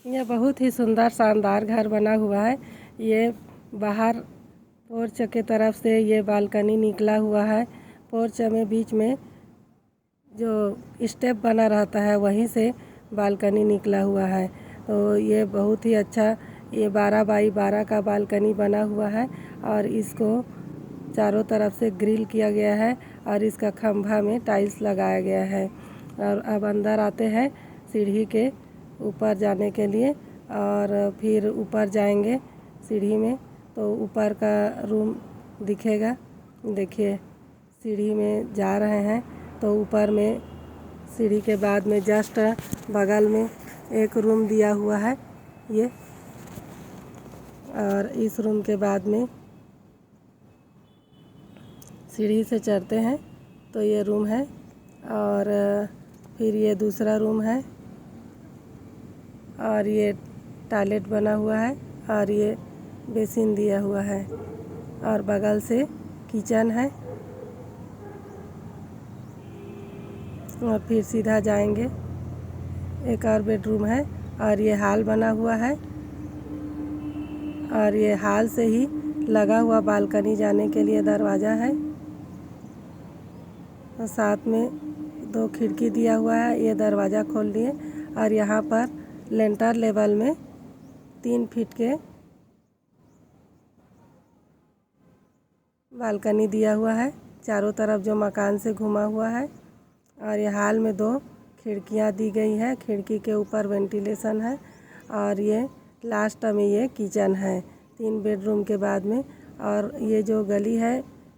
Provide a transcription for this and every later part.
यह बहुत ही सुंदर शानदार घर बना हुआ है। ये बाहर पोर्च के तरफ से ये बालकनी निकला हुआ है। पोर्च में बीच में जो स्टेप बना रहता है वहीं से बालकनी निकला हुआ है। तो ये बहुत ही अच्छा, ये 12 बाई 12 का बालकनी बना हुआ है और इसको चारों तरफ से ग्रिल किया गया है और इसका खंभा में टाइल्स लगाया गया है। और अब अंदर आते हैं सीढ़ी के ऊपर जाने के लिए और फिर ऊपर जाएंगे सीढ़ी में तो ऊपर का रूम दिखेगा। देखिए सीढ़ी में जा रहे हैं तो ऊपर में सीढ़ी के बाद में जस्ट बगल में एक रूम दिया हुआ है ये, और इस रूम के बाद में सीढ़ी से चढ़ते हैं तो ये रूम है और फिर ये दूसरा रूम है और ये टॉयलेट बना हुआ है और ये बेसिन दिया हुआ है और बगल से किचन है और फिर सीधा जाएंगे एक और बेडरूम है और ये हॉल बना हुआ है और ये हॉल से ही लगा हुआ बालकनी जाने के लिए दरवाज़ा है और साथ में 2 खिड़की दिया हुआ है। ये दरवाज़ा खोल लिए और यहाँ पर लेंटर लेवल में 3 फीट के बालकनी दिया हुआ है चारों तरफ जो मकान से घुमा हुआ है। और ये हॉल में 2 खिड़कियाँ दी गई है, खिड़की के ऊपर वेंटिलेशन है और ये लास्ट में ये किचन है 3 बेडरूम के बाद में। और ये जो गली है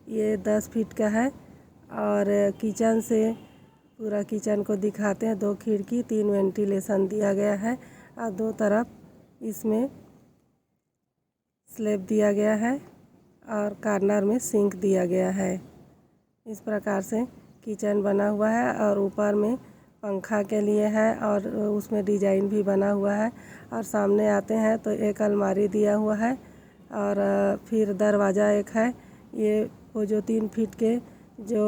ये 10 फीट का है और किचन से पूरा किचन को दिखाते हैं। 2 खिड़की 3 वेंटिलेशन दिया गया है और 2 तरफ इसमें स्लैब दिया गया है और कॉर्नर में सिंक दिया गया है। इस प्रकार से किचन बना हुआ है और ऊपर में पंखा के लिए है और उसमें डिजाइन भी बना हुआ है। और सामने आते हैं तो एक अलमारी दिया हुआ है और फिर दरवाज़ा एक है। ये वो जो 3 फीट के जो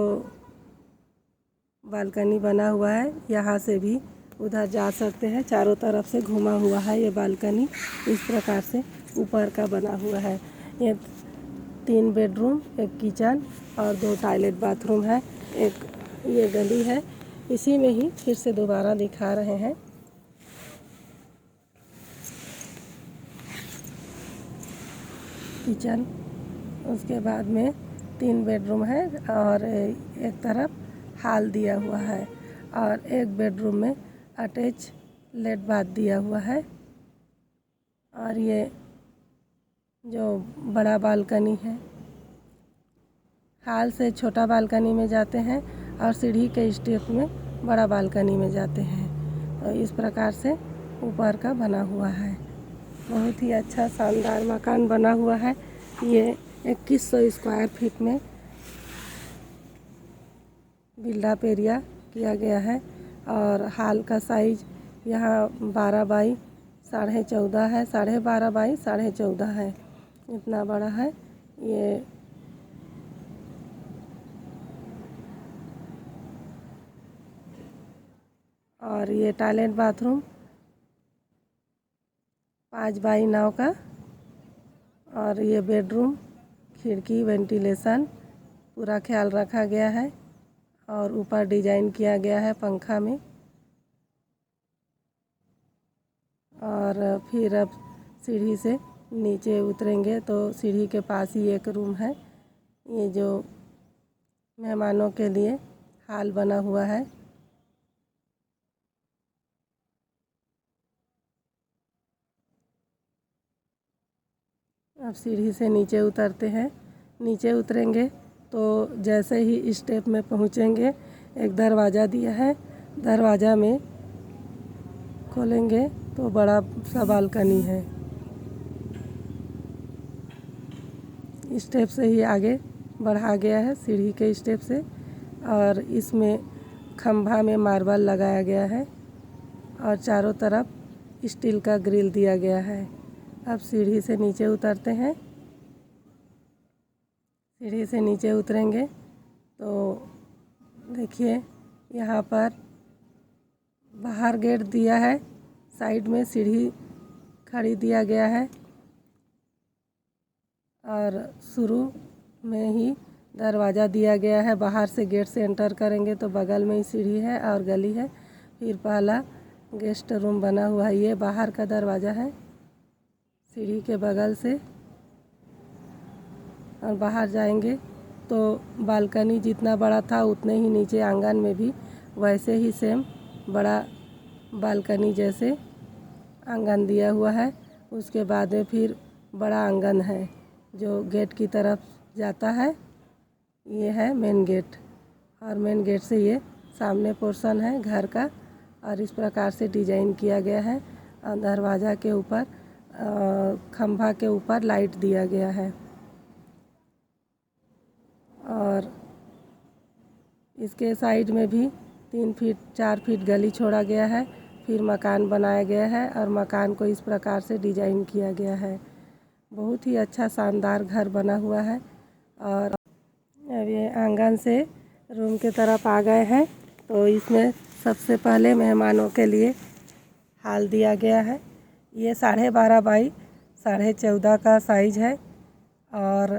बालकनी बना हुआ है यहाँ से भी उधर जा सकते हैं। चारों तरफ से घुमा हुआ है ये बालकनी, इस प्रकार से ऊपर का बना हुआ है। ये 3 बेडरूम, एक किचन और 2 टॉयलेट बाथरूम है। एक ये गली है, इसी में ही फिर से दोबारा दिखा रहे हैं। किचन, उसके बाद में 3 बेडरूम है और एक तरफ हॉल दिया हुआ है और एक बेडरूम में अटैच लेट बाथ दिया हुआ है। और ये जो बड़ा बालकनी है, हॉल से छोटा बालकनी में जाते हैं और सीढ़ी के स्टेप में बड़ा बालकनी में जाते हैं। तो इस प्रकार से ऊपर का बना हुआ है। बहुत ही अच्छा शानदार मकान बना हुआ है। ये 2100 स्क्वायर फीट में बिल्डअप एरिया किया गया है और हॉल का साइज यहाँ 12 बाई 14.5 है, 12.5 बाई 14.5 है, इतना बड़ा है ये। और ये टॉयलेट बाथरूम 5 बाई 9 का और ये बेडरूम, खिड़की, वेंटिलेशन पूरा ख्याल रखा गया है और ऊपर डिजाइन किया गया है पंखा में। और फिर अब सीढ़ी से नीचे उतरेंगे तो सीढ़ी के पास ही एक रूम है। ये जो मेहमानों के लिए हॉल बना हुआ है। अब सीढ़ी से नीचे उतरते हैं। नीचे उतरेंगे तो जैसे ही स्टेप में पहुँचेंगे एक दरवाज़ा दिया है, दरवाज़ा में खोलेंगे तो बड़ा सा बालकनी है। स्टेप से ही आगे बढ़ा गया है सीढ़ी के स्टेप से और इसमें खंभा में मार्बल लगाया गया है और चारों तरफ स्टील का ग्रिल दिया गया है। अब सीढ़ी से नीचे उतरते हैं। सीढ़ी से नीचे उतरेंगे तो देखिए यहाँ पर बाहर गेट दिया है, साइड में सीढ़ी खड़ी दिया गया है और शुरू में ही दरवाज़ा दिया गया है। बाहर से गेट से एंटर करेंगे तो बगल में ही सीढ़ी है और गली है। फिर पहला गेस्ट रूम बना हुआ है। ये बाहर का दरवाज़ा है सीढ़ी के बगल से। और बाहर जाएंगे तो बालकनी जितना बड़ा था उतने ही नीचे आंगन में भी वैसे ही सेम बड़ा बालकनी जैसे आंगन दिया हुआ है। उसके बाद में फिर बड़ा आंगन है जो गेट की तरफ जाता है। ये है मेन गेट और मेन गेट से ये सामने पोर्शन है घर का और इस प्रकार से डिजाइन किया गया है। और दरवाज़ा के ऊपर खंभा के ऊपर लाइट दिया गया है और इसके साइड में भी 3 फीट 4 फीट गली छोड़ा गया है। फिर मकान बनाया गया है और मकान को इस प्रकार से डिजाइन किया गया है। बहुत ही अच्छा शानदार घर बना हुआ है। और अब ये आंगन से रूम के तरफ आ गए हैं तो इसमें सबसे पहले मेहमानों के लिए हॉल दिया गया है। ये 12.5 बाई 14.5 का साइज है और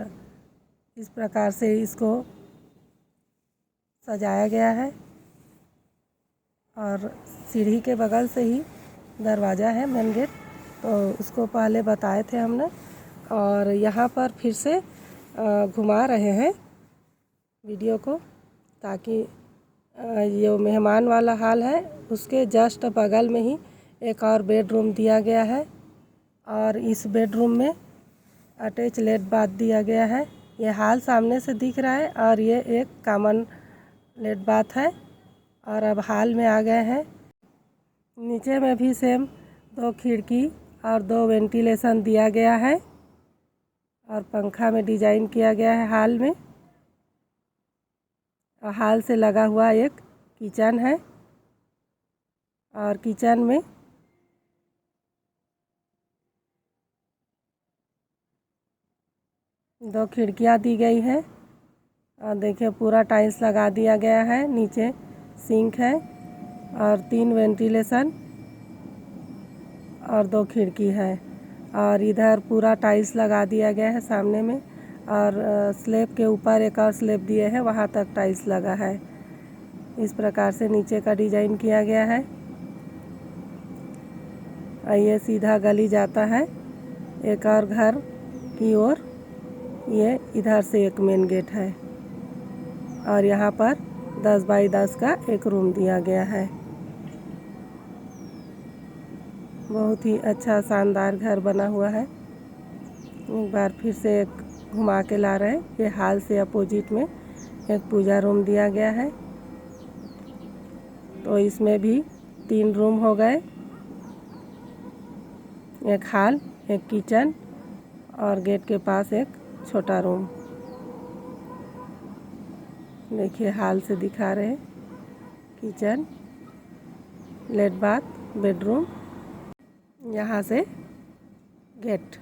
इस प्रकार से इसको सजाया गया है और सीढ़ी के बगल से ही दरवाज़ा है मेन गेट, तो उसको पहले बताए थे हमने। और यहाँ पर फिर से घुमा रहे हैं वीडियो को ताकि ये मेहमान वाला हॉल है उसके जस्ट बगल में ही एक और बेडरूम दिया गया है और इस बेडरूम में अटैच लेट बाथ दिया गया है। ये हॉल सामने से दिख रहा है और ये एक कॉमन लेट बाथ है। और अब हॉल में आ गए हैं। नीचे में भी सेम 2 खिड़की और 2 वेंटिलेशन दिया गया है और पंखा में डिजाइन किया गया है हॉल में। और हॉल से लगा हुआ एक किचन है और किचन में दो खिड़कियां दी गई है और देखिए पूरा टाइल्स लगा दिया गया है। नीचे सिंक है और 3 वेंटिलेशन और 2 खिड़की है और इधर पूरा टाइल्स लगा दिया गया है सामने में। और स्लैब के ऊपर एक और स्लैब दिए हैं, वहाँ तक टाइल्स लगा है। इस प्रकार से नीचे का डिजाइन किया गया है। और ये सीधा गली जाता है एक और घर की ओर। ये इधर से एक मेन गेट है और यहाँ पर 10 बाई 10 का एक रूम दिया गया है। बहुत ही अच्छा शानदार घर बना हुआ है। एक बार फिर से एक घुमा के ला रहे हैं। ये हॉल से अपोजिट में एक पूजा रूम दिया गया है, तो इसमें भी 3 रूम हो गए, एक हॉल, एक किचन और गेट के पास एक छोटा रूम। देखिए हॉल से दिखा रहे हैं किचन, लेट बाथ, बेडरूम, यहाँ से गेट।